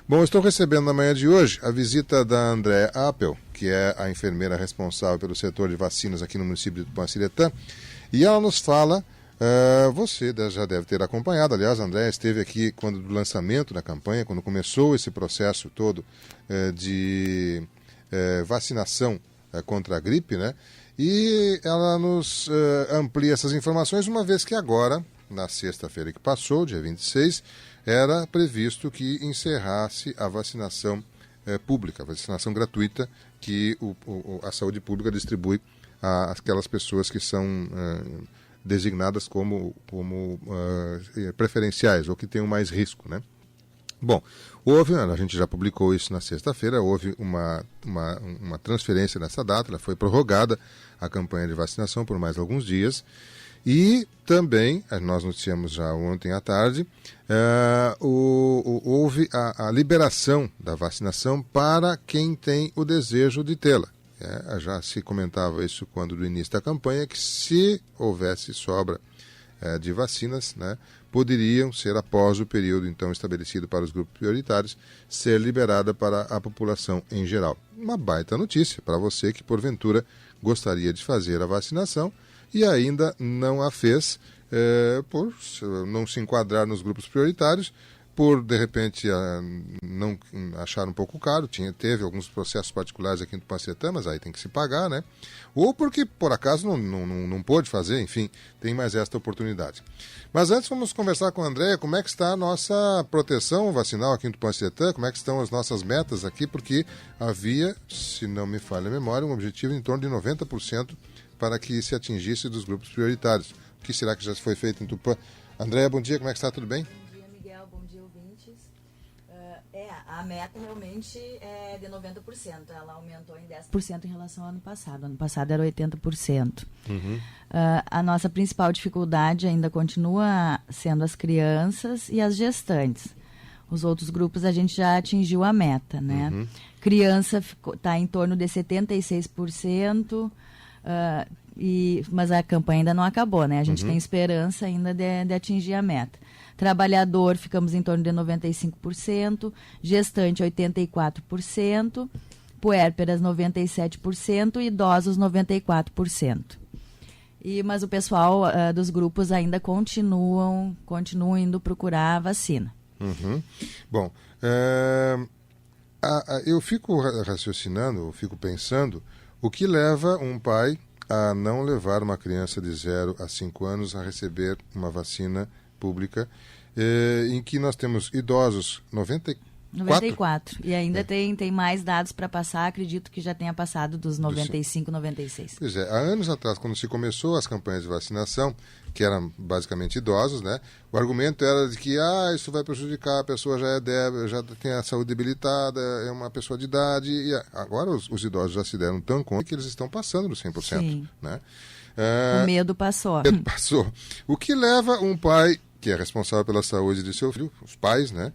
Bom, estou recebendo na manhã de hoje a visita da Andréa Appel, que é a enfermeira responsável pelo setor de vacinas aqui no município de Tupanciretã, e ela nos fala, você já deve ter acompanhado, aliás, a Andréa esteve aqui quando do lançamento da campanha, quando começou esse processo todo de vacinação contra a gripe, né? E ela nos amplia essas informações, uma vez que agora, na sexta-feira que passou, dia 26, era previsto que encerrasse a vacinação pública, a vacinação gratuita que a saúde pública distribui àquelas pessoas que são designadas como preferenciais ou que tenham mais risco, né? Bom, a gente já publicou isso na sexta-feira, houve uma transferência nessa data, ela foi prorrogada a campanha de vacinação por mais alguns dias. E também, nós noticiamos já ontem à tarde, houve a liberação da vacinação para quem tem o desejo de tê-la. Já se comentava isso quando do início da campanha, que se houvesse sobra de vacinas, né, poderiam ser, após o período então estabelecido para os grupos prioritários, ser liberada para a população em geral. Uma baita notícia para você que, porventura, gostaria de fazer a vacinação e ainda não a fez por não se enquadrar nos grupos prioritários, por, de repente, não achar um pouco caro, teve alguns processos particulares aqui no Tupanciretã, mas aí tem que se pagar, né? Ou porque, por acaso, não pôde fazer, enfim, tem mais esta oportunidade. Mas antes vamos conversar com a Andréa, como é que está a nossa proteção vacinal aqui no Tupanciretã, como é que estão as nossas metas aqui, porque havia, se não me falha a memória, um objetivo em torno de 90% para que se atingisse dos grupos prioritários. O que será que já foi feito em Tupã? Andréa, bom dia, como é que está? Tudo bem? A meta realmente é de 90%, ela aumentou em 10% em relação ao ano passado. Ano passado era 80%. Uhum. A nossa principal dificuldade ainda continua sendo as crianças e as gestantes. Os outros grupos a gente já atingiu a meta, né? Uhum. Criança está em torno de 76%, mas a campanha ainda não acabou, né? A gente tem esperança ainda de atingir a meta. Trabalhador, ficamos em torno de 95%, gestante 84%, puérperas 97% e idosos 94%. Mas o pessoal dos grupos ainda continuam indo procurar a vacina. Uhum. Bom, eu fico raciocinando, eu fico pensando, o que leva um pai a não levar uma criança de 0 a 5 anos a receber uma vacina pública, em que nós temos idosos 94. E ainda tem mais dados para passar, acredito que já tenha passado dos 95, 96. Pois é, há anos atrás, quando se começou as campanhas de vacinação, que eram basicamente idosos, né? O argumento era de que isso vai prejudicar, a pessoa já é débil, já tem a saúde debilitada, é uma pessoa de idade, e agora os idosos já se deram tão conta que eles estão passando dos 100%. Sim. Né? O medo passou. O que leva um pai, que é responsável pela saúde de seu filho, os pais, né,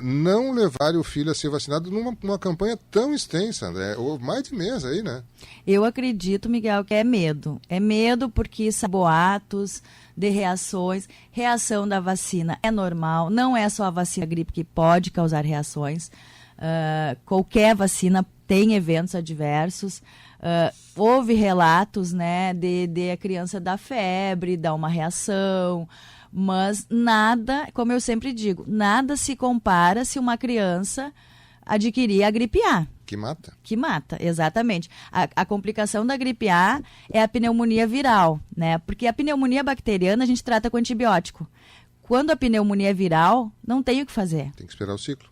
não levarem o filho a ser vacinado numa campanha tão extensa, André, ou mais de mês aí, né? Eu acredito, Miguel, que é medo. É medo porque são boatos de reações. Reação da vacina é normal, não é só a vacina gripe que pode causar reações. Qualquer vacina tem eventos adversos. Houve relatos, né, de a criança dar febre, dar uma reação, mas nada, como eu sempre digo, nada se compara se uma criança adquirir a gripe A. Que mata. Que mata, exatamente. A complicação da gripe A é a pneumonia viral, né? Porque a pneumonia bacteriana a gente trata com antibiótico. Quando a pneumonia é viral, não tem o que fazer. Tem que esperar o ciclo.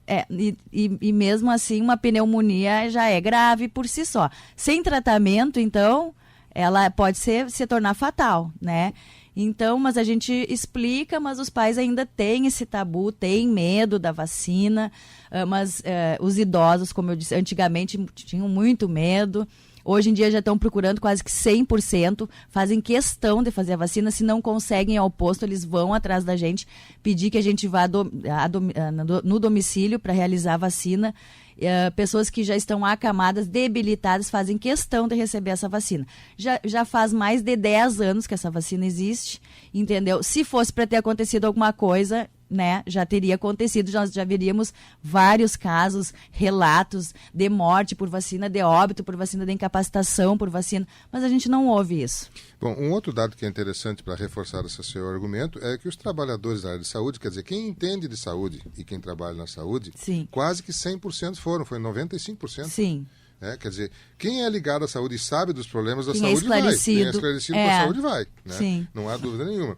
E mesmo assim, uma pneumonia já é grave por si só. Sem tratamento, então, ela pode se tornar fatal, né? Então, mas a gente explica, mas os pais ainda têm esse tabu, têm medo da vacina, mas os idosos, como eu disse, antigamente tinham muito medo. Hoje em dia já estão procurando quase que 100%, fazem questão de fazer a vacina. Se não conseguem ir ao posto, eles vão atrás da gente, pedir que a gente vá no domicílio para realizar a vacina. Pessoas que já estão acamadas, debilitadas, fazem questão de receber essa vacina. Já faz mais de 10 anos que essa vacina existe, entendeu? Se fosse para ter acontecido alguma coisa, né, já teria acontecido, nós já veríamos vários casos, relatos de morte por vacina, de óbito por vacina, de incapacitação por vacina, mas a gente não ouve isso. Bom, um outro dado que é interessante para reforçar esse seu argumento é que os trabalhadores da área de saúde, quer dizer, quem entende de saúde e quem trabalha na saúde, Sim. quase que 100% foi 95%. Sim. Quer dizer, quem é ligado à saúde e sabe dos problemas da Quem saúde vai. Quem é esclarecido com a saúde vai. Né? Sim. Não há dúvida nenhuma.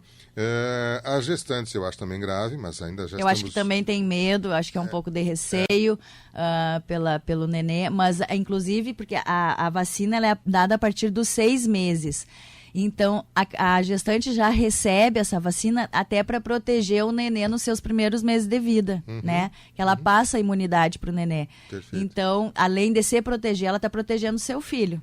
As gestantes eu acho também grave, mas ainda já Eu acho que também tem medo, acho que é um pouco de receio pelo nenê, mas inclusive porque a vacina ela é dada a partir dos 6 meses. Então, a gestante já recebe essa vacina até para proteger o nenê nos seus primeiros meses de vida, né? Que ela passa a imunidade para o nenê. Perfeito. Então, além de se proteger, ela está protegendo o seu filho.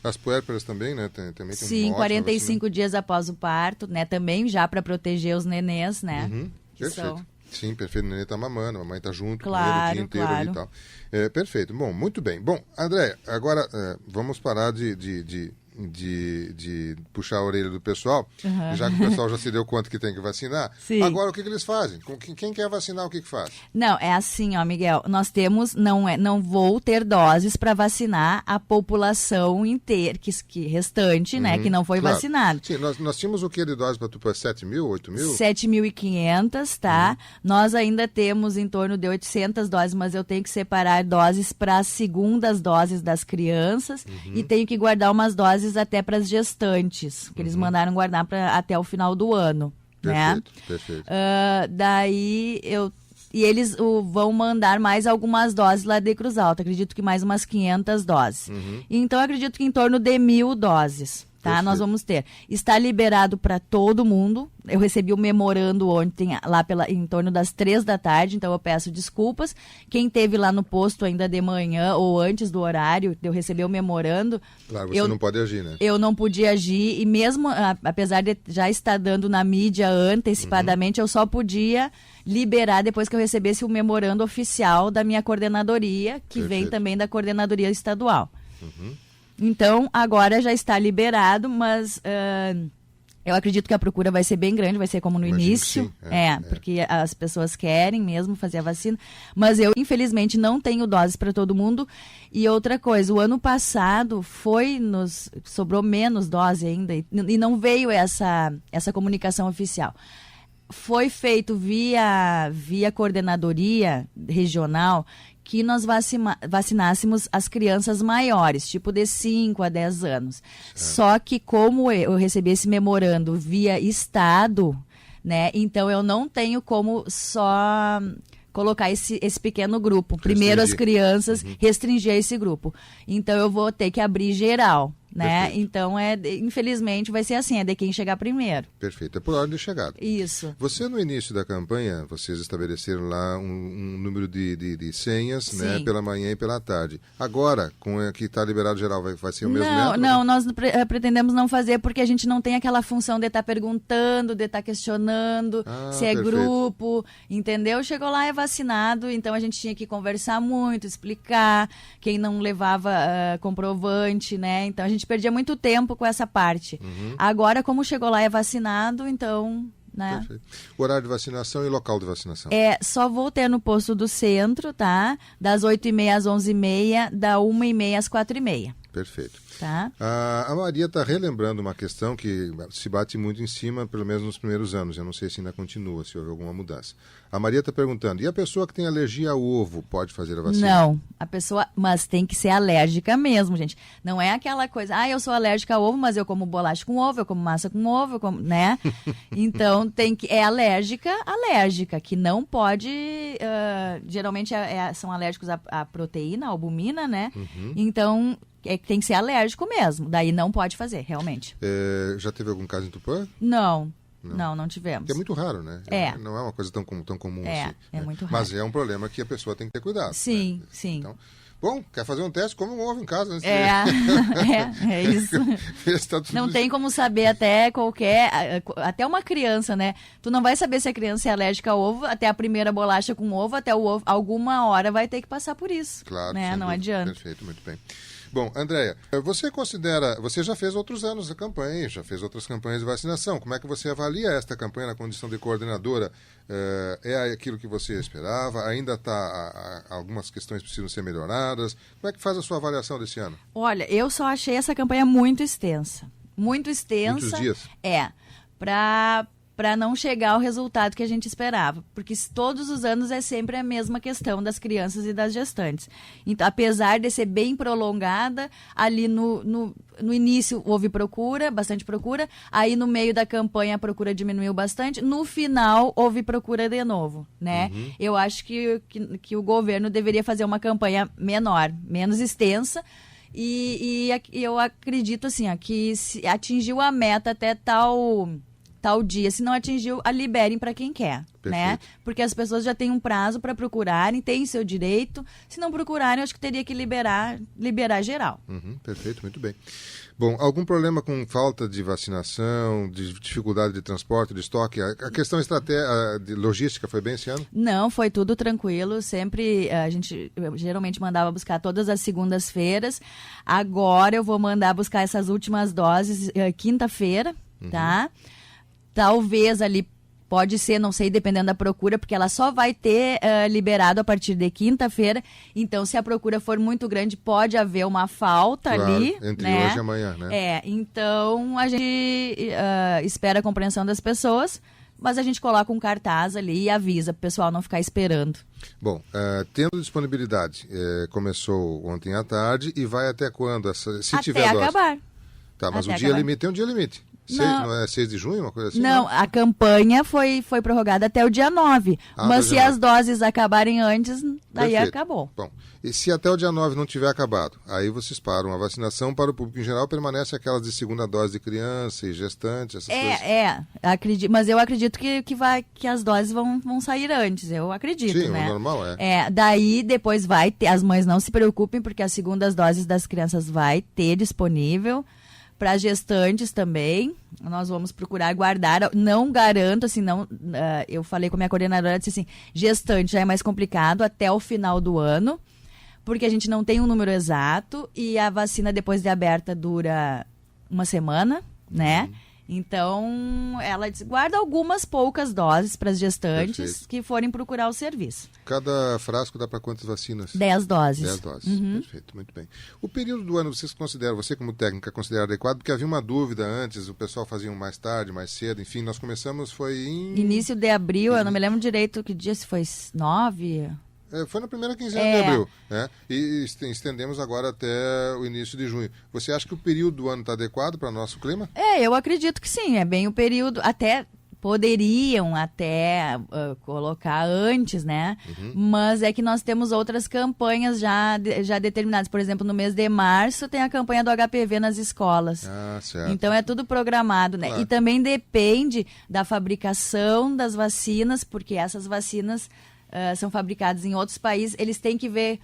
As puérperas também, né? Também tem Sim, 45 dias após o parto, né? Também já para proteger os nenês, né? Perfeito. Sim, perfeito. O nenê está mamando, a mamãe está junto claro, com ele o dia inteiro claro. ali e tal. Perfeito. Bom, muito bem. Bom, André, agora vamos parar de puxar a orelha do pessoal, já que o pessoal já se deu conta que tem que vacinar. Sim. Agora, o que eles fazem? Quem quer vacinar, o que faz? Não, é assim, ó, Miguel, nós temos, não vou ter doses para vacinar a população inteira, que restante, né, que não foi vacinada. Sim, nós tínhamos o que de dose para tu? 7 mil, 8 mil? 7.500, tá? Nós ainda temos em torno de 800 doses, mas eu tenho que separar doses para as segundas doses das crianças e tenho que guardar umas doses até para as gestantes, que eles mandaram guardar até o final do ano. Perfeito, né? perfeito. Daí eles vão mandar mais algumas doses lá de Cruz Alta, acredito que mais umas 500 doses. Então, acredito que em torno de 1.000 doses. Tá, nós vamos ter. Está liberado para todo mundo. Eu recebi o memorando ontem, lá em torno das 3 da tarde, então eu peço desculpas. Quem esteve lá no posto ainda de manhã ou antes do horário, eu recebi o memorando. Claro, você não pode agir, né? Eu não podia agir e mesmo, apesar de já estar dando na mídia antecipadamente, eu só podia liberar depois que eu recebesse o memorando oficial da minha coordenadoria, que vem também da coordenadoria estadual. Então, agora já está liberado, mas eu acredito que a procura vai ser bem grande, vai ser como no início. Porque as pessoas querem mesmo fazer a vacina. Mas eu, infelizmente, não tenho doses para todo mundo. E outra coisa, o ano passado sobrou menos dose ainda e não veio essa comunicação oficial. Foi feito via coordenadoria regional que nós vacinássemos as crianças maiores, tipo de 5 a 10 anos. Só que como eu recebi esse memorando via estado, né, então eu não tenho como só colocar esse pequeno grupo. Primeiro as crianças, restringir esse grupo. Então eu vou ter que abrir geral. Né? Perfeito. Então, infelizmente, vai ser assim, é de quem chegar primeiro. Perfeito, é por ordem de chegada. Isso. Você, no início da campanha, vocês estabeleceram lá um número de senhas, né, pela manhã e pela tarde. Agora, com que está liberado geral, vai ser o mesmo método? Não, nós pretendemos não fazer porque a gente não tem aquela função de estar perguntando, de estar questionando se é grupo, entendeu? Chegou lá, é vacinado, então a gente tinha que conversar muito, explicar, quem não levava comprovante, né? Então a gente perdia muito tempo com essa parte. Agora, como chegou lá, é vacinado, então... Né? Perfeito. O horário de vacinação e local de vacinação? Só vou ter no posto do centro, tá? Das 8h30 às 11h30, da 1h30 às 4h30. Perfeito. Tá? A Maria está relembrando uma questão que se bate muito em cima, pelo menos nos primeiros anos. Eu não sei se ainda continua, se houve alguma mudança. A Maria está perguntando, e a pessoa que tem alergia ao ovo pode fazer a vacina? Não, mas tem que ser alérgica mesmo, gente. Não é aquela coisa, eu sou alérgica ao ovo, mas eu como bolacha com ovo, eu como massa com ovo, né? Então, é alérgica, que não pode... geralmente são alérgicos à proteína, à albumina, né? Então... tem que ser alérgico mesmo, daí não pode fazer, realmente. Já teve algum caso em Tupã? Não tivemos. Porque é muito raro, né? Não é uma coisa tão comum assim. É muito raro. Mas é um problema que a pessoa tem que ter cuidado. Sim, né? sim. Então, bom, quer fazer um teste? Come um ovo em casa. Antes é isso. Não tem como saber até uma criança, né? Tu não vai saber se a criança é alérgica ao ovo, até a primeira bolacha com ovo, até o ovo, alguma hora vai ter que passar por isso. Claro. Né? Não adianta. Perfeito, muito bem. Bom, Andréia, você já fez outros anos de campanha, já fez outras campanhas de vacinação. Como é que você avalia esta campanha na condição de coordenadora? É aquilo que você esperava? Ainda algumas questões precisam ser melhoradas? Como é que faz a sua avaliação desse ano? Olha, eu só achei essa campanha muito extensa. Muito extensa. Muitos dias? Para não chegar ao resultado que a gente esperava. Porque todos os anos é sempre a mesma questão das crianças e das gestantes. Então, apesar de ser bem prolongada, ali no início houve procura, bastante procura, aí no meio da campanha a procura diminuiu bastante, no final houve procura de novo, né? Eu acho que o governo deveria fazer uma campanha menor, menos extensa, e eu acredito assim, que se atingiu a meta até tal dia, se não atingiu, a liberem para quem quer, né? Porque as pessoas já têm um prazo para procurarem, têm seu direito. Se não procurarem, eu acho que teria que liberar geral. Perfeito, muito bem. Bom, algum problema com falta de vacinação, de dificuldade de transporte, de estoque? A questão de logística foi bem esse ano? Não, foi tudo tranquilo. Sempre a gente geralmente mandava buscar todas as segundas-feiras. Agora eu vou mandar buscar essas últimas doses quinta-feira, tá? Talvez ali, pode ser, não sei, dependendo da procura, porque ela só vai ter liberado a partir de quinta-feira. Então, se a procura for muito grande, pode haver uma falta ali. Entre né? hoje e amanhã, né? Então a gente espera a compreensão das pessoas, mas a gente coloca um cartaz ali e avisa para o pessoal não ficar esperando. Bom, tendo disponibilidade, começou ontem à tarde e vai até quando? Se tiver até acabar. Tá, mas até o dia acabar. limite tem um dia limite. Não é 6 de junho, uma coisa assim? Não, a campanha foi prorrogada até o dia 9. Mas se as doses acabarem antes, daí Perfeito. Acabou. Bom, e se até o dia 9 não tiver acabado, aí vocês param a vacinação para o público em geral, permanece aquelas de segunda dose de criança e gestante, essas coisas? Acredito, mas eu acredito que as doses vão sair antes, eu acredito, Sim, né? o normal Daí depois vai ter, as mães não se preocupem, porque as segundas doses das crianças vai ter disponível. Para gestantes também, nós vamos procurar guardar, não garanto, assim, não, eu falei com a minha coordenadora, disse assim, gestante já é mais complicado até o final do ano, porque a gente não tem um número exato e a vacina depois de aberta dura uma semana, né? Então, ela guarda algumas poucas doses para as gestantes que forem procurar o serviço. Cada frasco dá para quantas vacinas? 10 doses. 10 doses, perfeito, muito bem. O período do ano, você como técnica, considera adequado? Porque havia uma dúvida antes, o pessoal fazia mais tarde, mais cedo, enfim, nós começamos, foi em... Início de abril, eu não me lembro direito que dia, se foi 9... Foi na primeira quinzena de abril, né? E estendemos agora até o início de junho. Você acha que o período do ano está adequado para o nosso clima? Eu acredito que sim, é bem o período, poderiam colocar antes, né? Mas é que nós temos outras campanhas já determinadas. Por exemplo, no mês de março tem a campanha do HPV nas escolas. Certo. Então é tudo programado, né? Claro. E também depende da fabricação das vacinas, porque essas vacinas são fabricadas em outros países, eles têm que ver,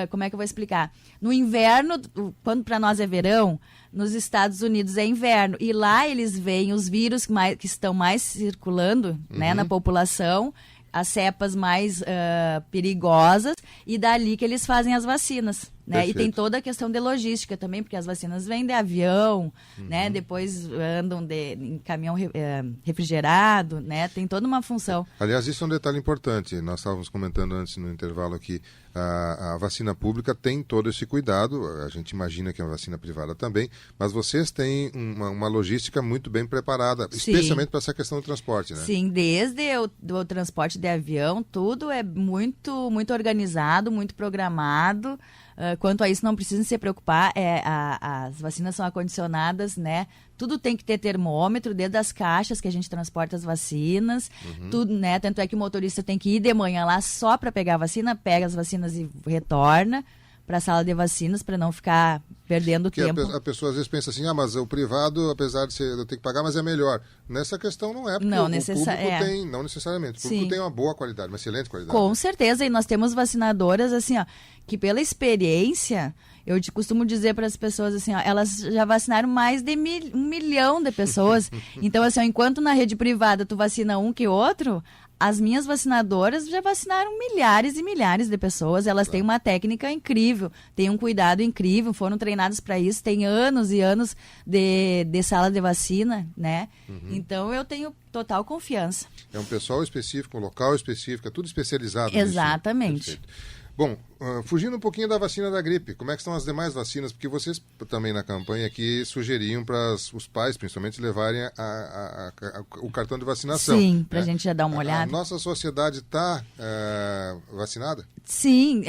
como é que eu vou explicar? No inverno, quando para nós é verão, nos Estados Unidos é inverno, e lá eles veem os vírus que estão mais circulando, né, na população, as cepas mais perigosas, e dali que eles fazem as vacinas. Né? E tem toda a questão de logística também, porque as vacinas vêm de avião, né? Depois andam em caminhão refrigerado, né? Tem toda uma função. Aliás, isso é um detalhe importante. Nós estávamos comentando antes no intervalo aqui, a vacina pública tem todo esse cuidado, a gente imagina que a vacina privada também, mas vocês têm uma logística muito bem preparada, especialmente para essa questão do transporte, né? Sim, desde o transporte de avião, tudo é muito, muito organizado, muito programado. Quanto a isso, não precisam se preocupar, as vacinas são acondicionadas, né? Tudo tem que ter termômetro, desde as caixas que a gente transporta as vacinas, tudo, né? Tanto é que o motorista tem que ir de manhã lá só para pegar a vacina, pega as vacinas e retorna para a sala de vacinas, para não ficar perdendo tempo. A pessoa às vezes pensa assim, mas o privado, apesar de eu ter que pagar, mas é melhor. Nessa questão não é, porque o público tem, não necessariamente, o público tem uma boa qualidade, uma excelente qualidade. Com certeza, e nós temos vacinadoras, assim, que pela experiência, eu costumo dizer para as pessoas, assim, elas já vacinaram mais de 1 milhão de pessoas. Então, assim, enquanto na rede privada tu vacina um que outro, as minhas vacinadoras já vacinaram milhares e milhares de pessoas, elas têm uma técnica incrível, têm um cuidado incrível, foram treinadas para isso, tem anos e anos de sala de vacina, né? Então eu tenho total confiança. É um pessoal específico, um local específico, é tudo especializado. Exatamente. Nisso, né? Bom, fugindo um pouquinho da vacina da gripe, como é que estão as demais vacinas? Porque vocês também na campanha aqui sugeriam para os pais, principalmente, levarem o cartão de vacinação. Sim, para a gente já dar uma olhada. A nossa sociedade está vacinada? Sim,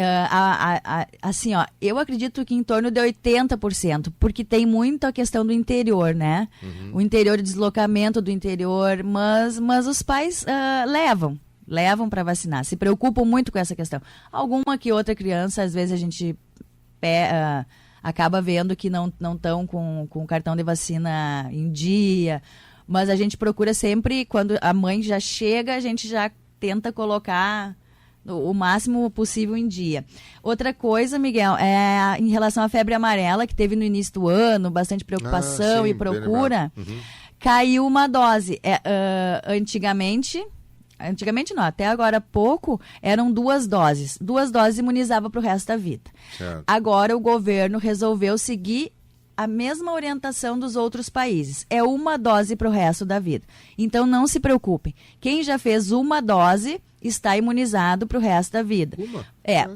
assim, ó, eu acredito que em torno de 80%, porque tem muito a questão do interior, né? O interior, o deslocamento do interior, mas os pais levam para vacinar, se preocupam muito com essa questão. Alguma que outra criança, às vezes a gente acaba vendo que não estão com o cartão de vacina em dia, mas a gente procura sempre, quando a mãe já chega, a gente já tenta colocar o máximo possível em dia. Outra coisa, Miguel, é em relação à febre amarela, que teve no início do ano, bastante preocupação e procura, caiu uma dose. Antigamente não, até agora há pouco, eram 2 doses. 2 doses imunizava para o resto da vida. Certo. Agora o governo resolveu seguir a mesma orientação dos outros países. É 1 dose para o resto da vida. Então não se preocupem. Quem já fez 1 dose está imunizado para o resto da vida.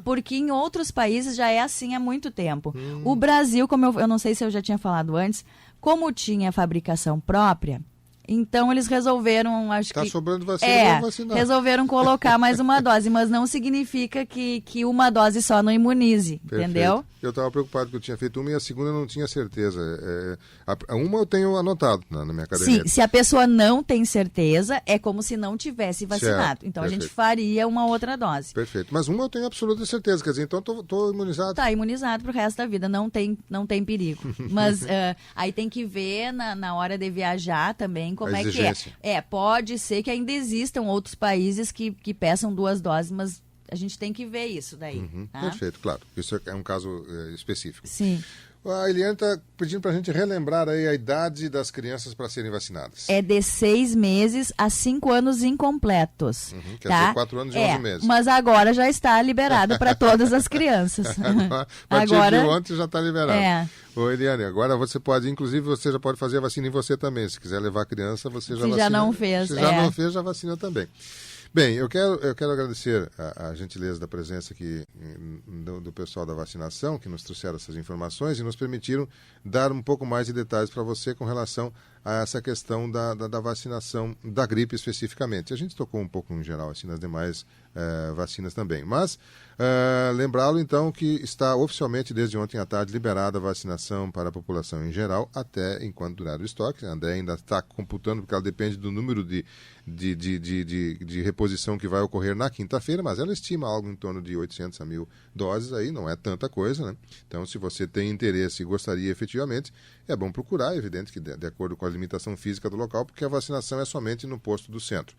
Porque em outros países já é assim há muito tempo. O Brasil, como eu não sei se eu já tinha falado antes, como tinha fabricação própria, então eles resolveram, sobrando vacina, vamos vacinar. Resolveram colocar mais 1 dose, mas não significa que 1 dose só não imunize, entendeu? Eu estava preocupado que eu tinha feito 1 e a segunda eu não tinha certeza. Uma eu tenho anotado na minha caderneta. Sim, se a pessoa não tem certeza, é como se não tivesse vacinado. Certo, então perfeito. A gente faria uma outra dose. Perfeito, mas uma eu tenho absoluta certeza, quer dizer, então estou imunizado. Está imunizado para o resto da vida, não tem perigo. Mas aí tem que ver na hora de viajar também como é que é. Pode ser que ainda existam outros países que peçam 2 doses, mas a gente tem que ver isso daí. Tá? Perfeito, claro. Isso é um caso específico. Sim. A Eliane está pedindo para a gente relembrar aí a idade das crianças para serem vacinadas. É de 6 meses a 5 anos incompletos. Quer dizer, 4 anos e 11 meses. Mas agora já está liberado para todas as crianças. A partir de ontem já está liberado. Ô, Eliane, agora você pode, inclusive, você já pode fazer a vacina em você também. Se quiser levar a criança, você já vacina. Já não fez. Se já não fez, já vacina também. Bem, eu quero agradecer a gentileza da presença aqui do pessoal da vacinação, que nos trouxeram essas informações e nos permitiram dar um pouco mais de detalhes para você com relação a essa questão da vacinação da gripe especificamente. A gente tocou um pouco em geral assim, nas demais vacinas também. Mas lembrá-lo então que está oficialmente desde ontem à tarde liberada a vacinação para a população em geral, até enquanto durar o estoque. A André ainda está computando, porque ela depende do número de reposição que vai ocorrer na quinta-feira, mas ela estima algo em torno de 800 a 1.000 doses, aí não é tanta coisa, né? Então, se você tem interesse e gostaria efetivamente, é bom procurar, é evidente que de acordo com a limitação física do local, porque a vacinação é somente no posto do centro.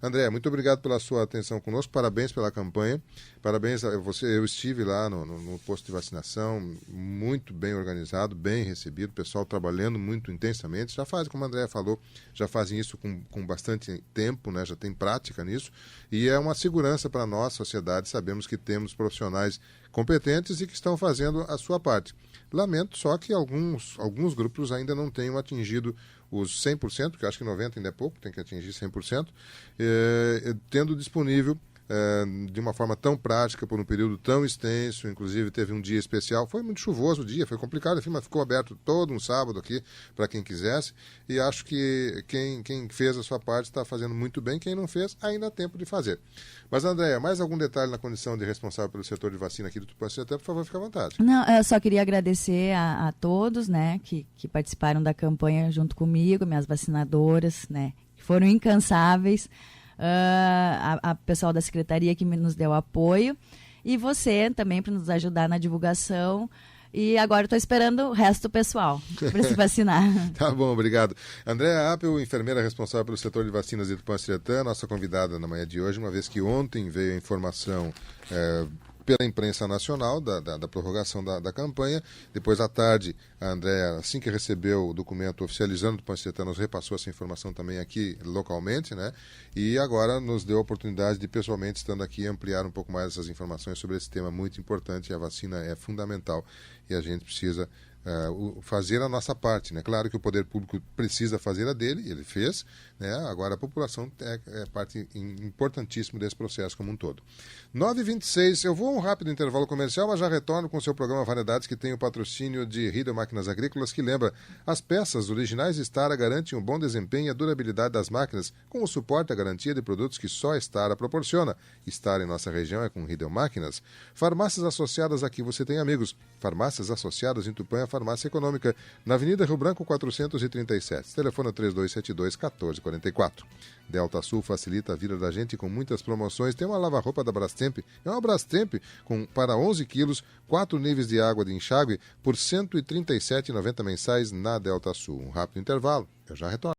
André, muito obrigado pela sua atenção conosco, parabéns pela campanha, parabéns a você. Eu estive lá no posto de vacinação, muito bem organizado, bem recebido, pessoal trabalhando muito intensamente, já faz, como a André falou, já fazem isso com bastante tempo, né? Já tem prática nisso, e é uma segurança para nós, sociedade, sabemos que temos profissionais competentes e que estão fazendo a sua parte. Lamento só que alguns grupos ainda não tenham atingido os 100%, porque acho que 90% ainda é pouco, tem que atingir 100%, tendo disponível de uma forma tão prática, por um período tão extenso, inclusive teve um dia especial, foi muito chuvoso o dia, foi complicado, enfim, mas ficou aberto todo um sábado aqui para quem quisesse, e acho que quem fez a sua parte está fazendo muito bem, quem não fez, ainda há tempo de fazer. Mas, Andréia, mais algum detalhe na condição de responsável pelo setor de vacina aqui do Tupã-Sireta, por favor, fique à vontade. Não, eu só queria agradecer a todos, né, que participaram da campanha junto comigo, minhas vacinadoras, né, que foram incansáveis, a pessoal da secretaria que nos deu apoio, e você também para nos ajudar na divulgação. E agora estou esperando o resto do pessoal para se vacinar. Tá bom, obrigado. Andréa Appel, enfermeira responsável pelo setor de vacinas de Tupã-Sireta, nossa convidada na manhã de hoje, uma vez que ontem veio a informação pela imprensa nacional da prorrogação da campanha. Depois, à tarde, a Andréa, assim que recebeu o documento oficializando do Pancetá, nos repassou essa informação também aqui localmente, né? E agora nos deu a oportunidade de, pessoalmente, estando aqui, ampliar um pouco mais essas informações sobre esse tema muito importante. A vacina é fundamental e a gente precisa fazer a nossa parte, né? Claro que o poder público precisa fazer a dele, ele fez, né? Agora a população é parte importantíssima desse processo como um todo. 9h26, eu vou a um rápido intervalo comercial, mas já retorno com o seu programa Variedades, que tem o patrocínio de Riedel Máquinas Agrícolas, que lembra, as peças originais Stara garantem um bom desempenho e a durabilidade das máquinas, com o suporte e a garantia de produtos que só a Stara proporciona. Stara em nossa região é com Riedel Máquinas. Farmácias associadas, aqui você tem amigos. Farmácias associadas em Tupã, a Farmácia Econômica, na Avenida Rio Branco 437. Telefone 3272-1444. Delta Sul facilita a vida da gente com muitas promoções. Tem uma lava-roupa da Brastemp. É uma Brastemp para 11 quilos, 4 níveis de água de enxágue por R$ 137,90 mensais na Delta Sul. Um rápido intervalo. Eu já retorno.